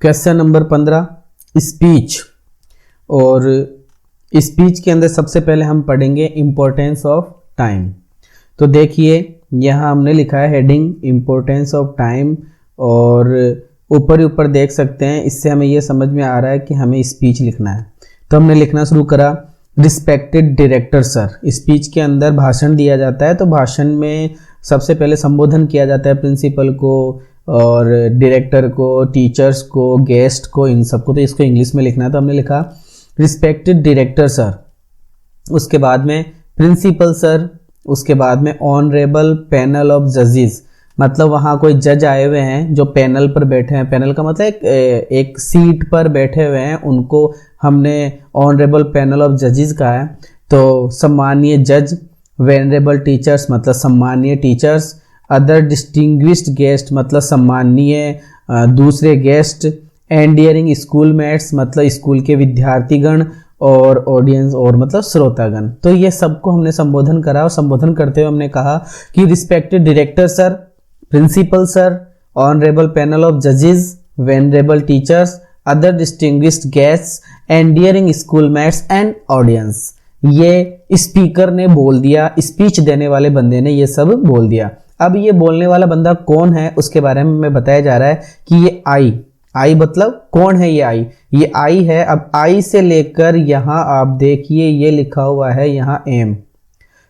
Question number 15 speech. और speech के अंदर सबसे पहले हम पढ़ेंगे इम्पोर्टेंस ऑफ टाइम। तो देखिए यहाँ हमने लिखा है हेडिंग इम्पोर्टेंस ऑफ टाइम, और ऊपर ही ऊपर देख सकते हैं। इससे हमें ये समझ में आ रहा है कि हमें स्पीच लिखना है। तो हमने लिखना शुरू करा, रिस्पेक्टेड डायरेक्टर सर। स्पीच के अंदर भाषण दिया जाता है, तो भाषण में सबसे पहले संबोधन किया जाता है प्रिंसिपल को और डायरेक्टर को, टीचर्स को, गेस्ट को, इन सबको। तो इसको इंग्लिश में लिखना है, तो हमने लिखा रिस्पेक्टेड डायरेक्टर सर। उसके बाद में प्रिंसिपल सर, उसके बाद में ऑनरेबल पैनल ऑफ जजेस, मतलब वहाँ कोई जज आए हुए हैं जो पैनल पर बैठे हैं। पैनल का मतलब एक सीट पर बैठे हुए हैं, उनको हमने ऑनरेबल पैनल ऑफ जजेस कहा है। तो सम्मानीय जज, वेनरेबल टीचर्स मतलब सम्मानीय टीचर्स, अदर डिस्टिंग्विश्ड गेस्ट मतलब सम्मानीय दूसरे गेस्ट, एंडियरिंग स्कूलमेट्स मतलब स्कूल के विद्यार्थीगण, और ऑडियंस और मतलब श्रोतागण। तो ये सबको हमने संबोधन करा, और संबोधन करते हुए हमने कहा कि respected director sir, principal sir, honourable panel of जजेस, venerable teachers, other distinguished guests, endearing schoolmates and audience. ये स्पीकर ने बोल दिया, स्पीच देने वाले बंदे ने ये सब बोल दिया। अब ये बोलने वाला बंदा कौन है उसके बारे में हमें बताया जा रहा है कि ये आई मतलब कौन है। ये आई है। अब आई से लेकर यहाँ आप देखिए ये लिखा हुआ है यहाँ एम,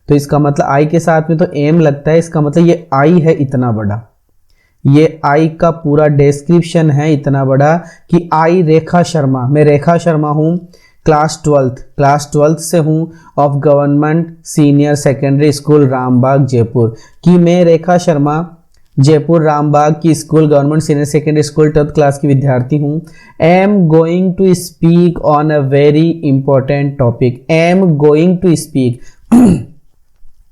तो इसका मतलब आई के साथ में तो एम लगता है, इसका मतलब ये आई है इतना बड़ा। ये आई का पूरा डिस्क्रिप्शन है इतना बड़ा कि आई रेखा शर्मा, मैं रेखा शर्मा हूँ, क्लास 12th से हूँ, of government senior secondary school Rambagh Jaipur. कि मैं रेखा शर्मा जयपुर रामबाग की school government senior secondary school 12th class की विद्यार्थी हूँ। Am going to speak on a very important topic. Am going to speak,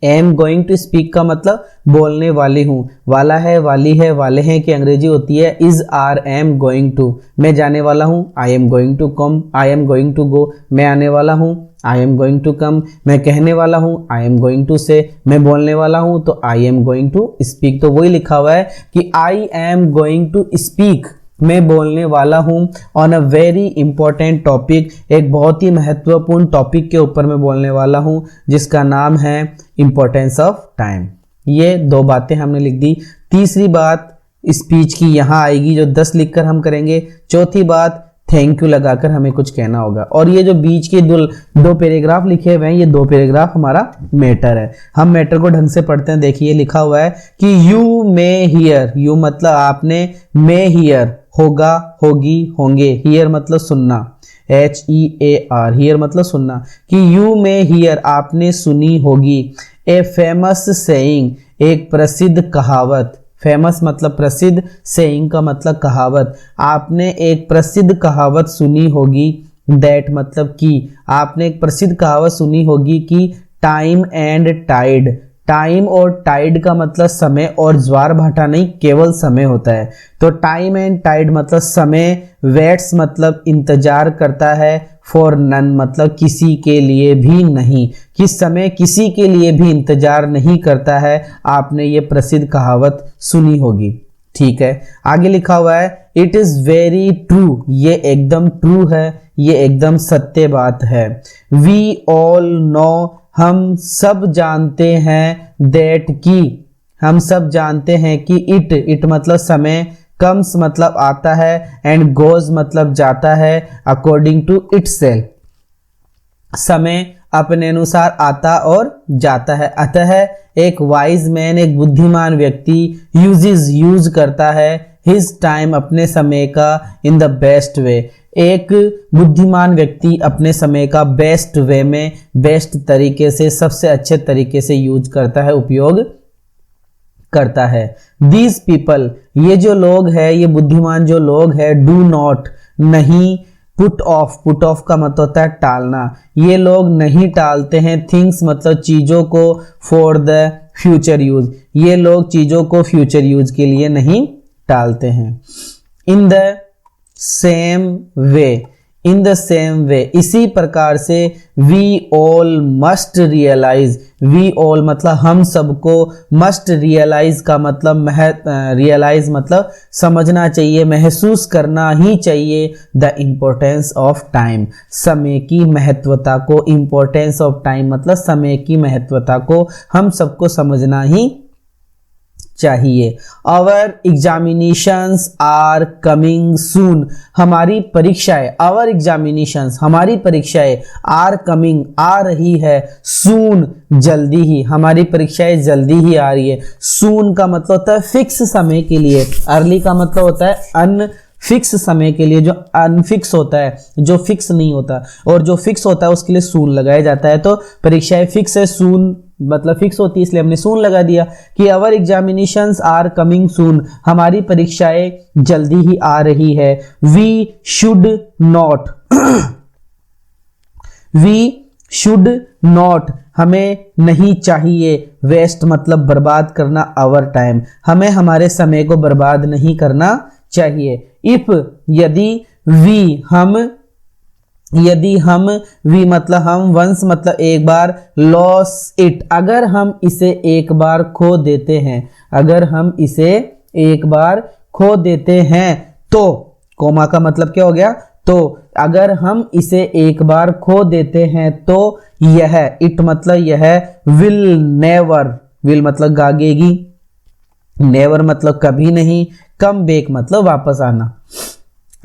am going to speak का मतलब बोलने वाली हूँ। वाला है, वाली है, वाले हैं की अंग्रेजी होती है is, are, am going to. मैं जाने वाला हूँ, I am going to come, I am going to go. मैं आने वाला हूँ, I am going to come. मैं कहने वाला हूँ, आई एम गोइंग टू से। मैं बोलने वाला हूँ तो I am going to speak. तो वही लिखा हुआ है कि I am going to speak, मैं बोलने वाला हूँ, on a very important topic, एक बहुत ही महत्वपूर्ण टॉपिक के ऊपर मैं बोलने वाला हूँ जिसका नाम है इंपॉर्टेंस ऑफ टाइम। ये दो बातें हमने लिख दी। तीसरी बात स्पीच की यहाँ आएगी जो 10 लिखकर हम करेंगे। चौथी बात थैंक यू लगाकर हमें कुछ कहना होगा। और ये जो बीच के दो पैराग्राफ लिखे हुए हैं, ये 2 पैराग्राफ हमारा मैटर है। हम मैटर को ढंग से पढ़ते हैं। देखिए लिखा हुआ है कि यू मे हियर, यू मतलब आपने, मे हियर होगा, होगी, होंगे, हियर मतलब सुनना, HEAR, हियर मतलब सुनना। कि यू मे हियर आपने सुनी होगी, ए फेमस सेइंग एक प्रसिद्ध कहावत। फेमस मतलब प्रसिद्ध, सेइंग का मतलब कहावत। आपने एक प्रसिद्ध कहावत सुनी होगी, दैट मतलब कि आपने एक प्रसिद्ध कहावत सुनी होगी कि टाइम एंड टाइड। टाइम और टाइड का मतलब समय और ज्वार भाटा नहीं, केवल समय होता है। तो टाइम एंड टाइड मतलब समय, वेट्स मतलब इंतजार करता है, फॉर नन मतलब किसी के लिए भी नहीं, कि समय किसी के लिए भी इंतजार नहीं करता है। आपने ये प्रसिद्ध कहावत सुनी होगी। ठीक है, आगे लिखा हुआ है इट इज वेरी ट्रू, ये एकदम ट्रू है, ये एकदम सत्य बात है। वी ऑल नो, हम सब जानते हैं, दैट की हम सब जानते हैं कि इट मतलब समय, कम्स मतलब आता है, एंड गोज मतलब जाता है, अकॉर्डिंग टू इटसेल्फ समय अपने अनुसार आता और जाता है। अतः एक वाइज मैन एक बुद्धिमान व्यक्ति यूज करता है हिज टाइम अपने समय का इन द बेस्ट वे। एक बुद्धिमान व्यक्ति अपने समय का बेस्ट वे में, बेस्ट तरीके से, सबसे अच्छे तरीके से यूज करता है, उपयोग करता है। दीज पीपल ये जो लोग है, ये बुद्धिमान जो लोग है, डू नॉट नहीं, पुट ऑफ का मतलब होता है टालना। ये लोग नहीं टालते हैं, थिंग्स मतलब चीजों को, फॉर द फ्यूचर यूज ये लोग चीजों को फ्यूचर यूज के लिए नहीं टालते हैं। In the same way in the same way, इसी प्रकार से we all must realise, we all मतलब हम सबको, मस्ट रियलाइज का मतलब रियलाइज मतलब समझना चाहिए, महसूस करना ही चाहिए, द इम्पोर्टेंस ऑफ टाइम, समय की महत्वता को, इम्पोर्टेंस ऑफ टाइम मतलब समय की महत्वता को हम सबको समझना ही चाहिए। Our examinations are coming soon, हमारी परीक्षाएं, आवर एग्जामिनेशंस हमारी परीक्षाएं, आर कमिंग आ रही है, सून जल्दी ही, हमारी परीक्षाएं जल्दी ही आ रही है। सून का मतलब होता है फिक्स समय के लिए, अर्ली का मतलब होता है अनफिक्स समय के लिए, जो अनफिक्स होता है, जो फिक्स नहीं होता, और जो फिक्स होता है उसके लिए सून लगाया जाता है। तो परीक्षाएं फिक्स है, सून मतलब फिक्स होती है, इसलिए हमने सून लगा दिया कि our examinations are coming soon, हमारी परीक्षाएं जल्दी ही आ रही है। We should not, we should not हमें नहीं चाहिए, वेस्ट मतलब बर्बाद करना, आवर टाइम हमें हमारे समय को बर्बाद नहीं करना चाहिए। इफ यदि वी हम, यदि हम, वी मतलब हम, वंस मतलब एक बार, लॉस इट अगर हम इसे एक बार खो देते हैं, अगर हम इसे एक बार खो देते हैं तो, कोमा का मतलब क्या हो गया, तो अगर हम इसे एक बार खो देते हैं तो यह, इट मतलब यह, विल नेवर, विल मतलब गागेगी, नेवर मतलब कभी नहीं, कम बैक मतलब वापस आना,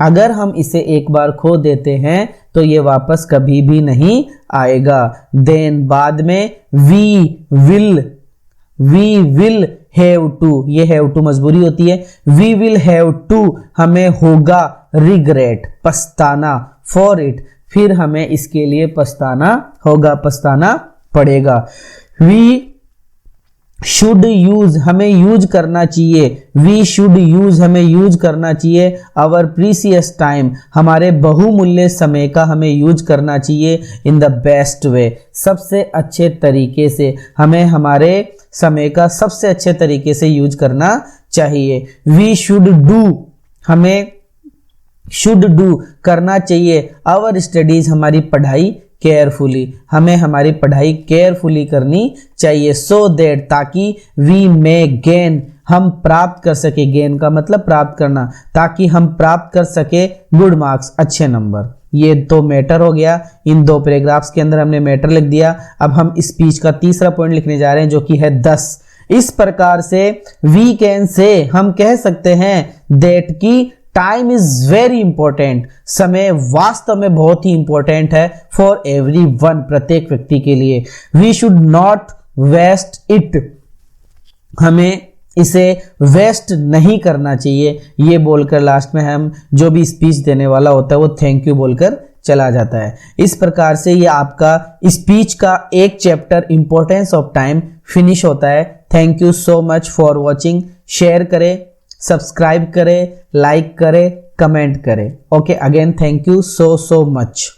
अगर हम इसे एक बार खो देते हैं तो ये वापस कभी भी नहीं आएगा। देन बाद में वी विल हैव टू, ये हैव टू मजबूरी होती है, वी विल हैव टू हमें होगा, रिग्रेट पछताना, फॉर इट फिर हमें इसके लिए पछताना होगा, पछताना पड़ेगा। वी शुड यूज हमें यूज करना चाहिए, वी शुड यूज हमें यूज करना चाहिए, आवर प्रीसियस टाइम हमारे बहुमूल्य समय का हमें यूज करना चाहिए, इन द बेस्ट वे सबसे अच्छे तरीके से, हमें हमारे समय का सबसे अच्छे तरीके से यूज करना चाहिए। वी शुड डू हमें शुड डू करना चाहिए, आवर स्टडीज हमारी पढ़ाई, केयरफुली हमें हमारी पढ़ाई केयरफुली करनी चाहिए, सो दैट ताकि वी मे गेन हम प्राप्त कर सके, गेन का मतलब प्राप्त करना, ताकि हम प्राप्त कर सके गुड मार्क्स अच्छे नंबर। ये तो मैटर हो गया, इन दो पैराग्राफ्स के अंदर हमने मैटर लिख दिया। अब हम स्पीच का तीसरा पॉइंट लिखने जा रहे हैं जो कि है 10। इस प्रकार से वी कैन से हम कह सकते हैं दैट की टाइम इज वेरी इंपॉर्टेंट, समय वास्तव में बहुत ही इंपॉर्टेंट है, फॉर एवरी वन प्रत्येक व्यक्ति के लिए। We should not waste it हमें इसे वेस्ट नहीं करना चाहिए। ये बोलकर लास्ट में हम जो भी स्पीच देने वाला होता है वो थैंक यू बोलकर चला जाता है। इस प्रकार से ये आपका स्पीच का एक chapter importance of time finish होता है। Thank you so much for watching. Share करें, सब्सक्राइब करें, लाइक करें, कमेंट करें। Okay, again thank you so much.